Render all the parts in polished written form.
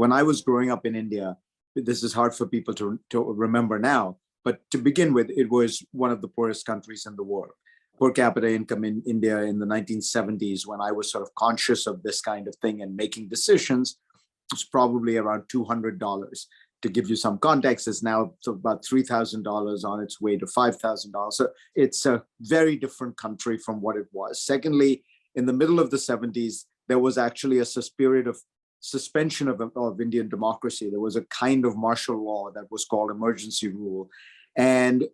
When I was growing up in India, this is hard for people to remember now, but to begin with, it was one of the poorest countries in the world. Per capita income in India in the 1970s, when I was sort of conscious of this kind of thing and making decisions, was probably around $200. To give you some context, it's now about $3,000 on its way to $5,000. So it's a very different country from what it was. Secondly, in the middle of the 70s, there was actually a period of suspension of Indian democracy. There was a kind of martial law that was called emergency rule. And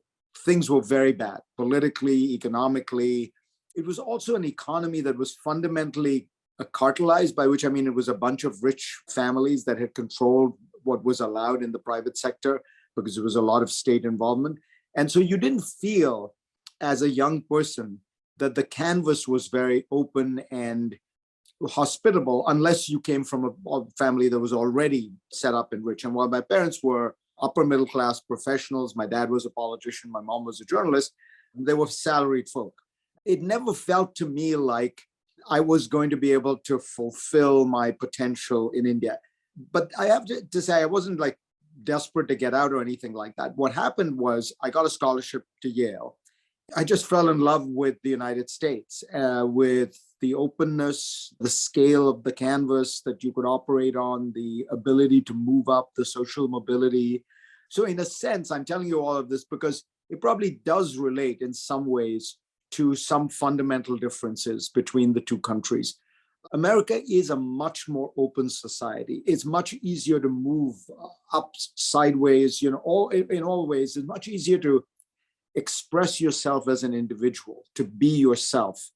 things were very bad, politically, economically. It was also an economy that was fundamentally cartelized, by which I mean it was a bunch of rich families that had controlled what was allowed in the private sector because there was a lot of state involvement. And so you didn't feel as a young person that the canvas was very open and hospitable unless you came from a family that was already set up and rich. And while my parents were upper middle class professionals, my dad was a politician, my mom was a journalist, they were salaried folk. It never felt to me like I was going to be able to fulfill my potential in India. But I have to say, I wasn't like desperate to get out or anything like that. What happened was I got a scholarship to Yale. I just fell in love with the United States, with the openness, the scale of the canvas that you could operate on, the ability to move up, the social mobility. So in a sense, I'm telling you all of this because it probably does relate in some ways to some fundamental differences between the two countries. America is a much more open society. It's much easier to move up, sideways, in all ways. It's much easier to express yourself as an individual, to be yourself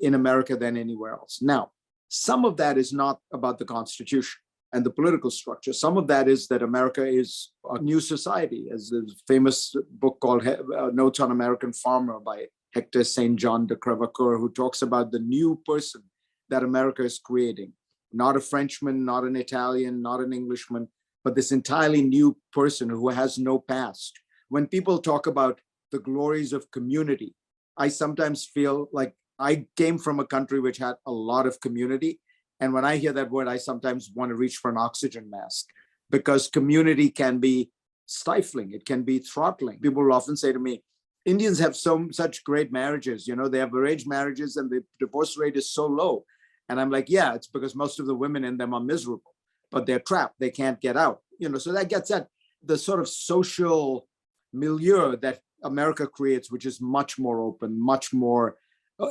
in America than anywhere else. Now, some of that is not about the Constitution and the political structure. Some of that is that America is a new society, as the famous book called Notes on American Farmer by Hector St. John de Crèvecoeur, who talks about the new person that America is creating. Not a Frenchman, not an Italian, not an Englishman, but this entirely new person who has no past. When people talk about the glories of community, I sometimes feel like I came from a country which had a lot of community. And when I hear that word, I sometimes want to reach for an oxygen mask because community can be stifling. It can be throttling. People will often say to me, Indians have such great marriages. They have arranged marriages and the divorce rate is so low. And I'm like, yeah, it's because most of the women in them are miserable, but they're trapped. They can't get out. So that gets at the sort of social milieu that America creates, which is much more open, much more,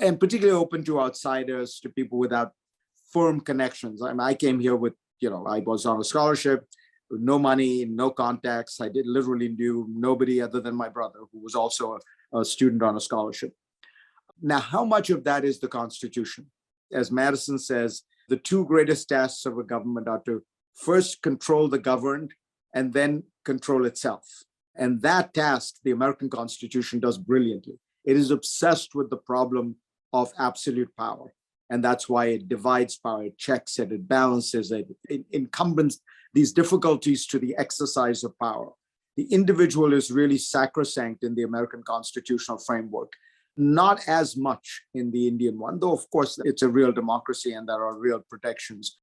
and particularly open to outsiders, to people without firm connections. I mean, I came here with, I was on a scholarship, no money, no contacts. I literally knew nobody other than my brother, who was also a student on a scholarship. Now, how much of that is the Constitution? As Madison says, the two greatest tasks of a government are to first control the governed and then control itself. And that task, the American Constitution does brilliantly. It is obsessed with the problem of absolute power. And that's why it divides power, it checks it, it balances it, it incumbents these difficulties to the exercise of power. The individual is really sacrosanct in the American constitutional framework, not as much in the Indian one, though of course it's a real democracy and there are real protections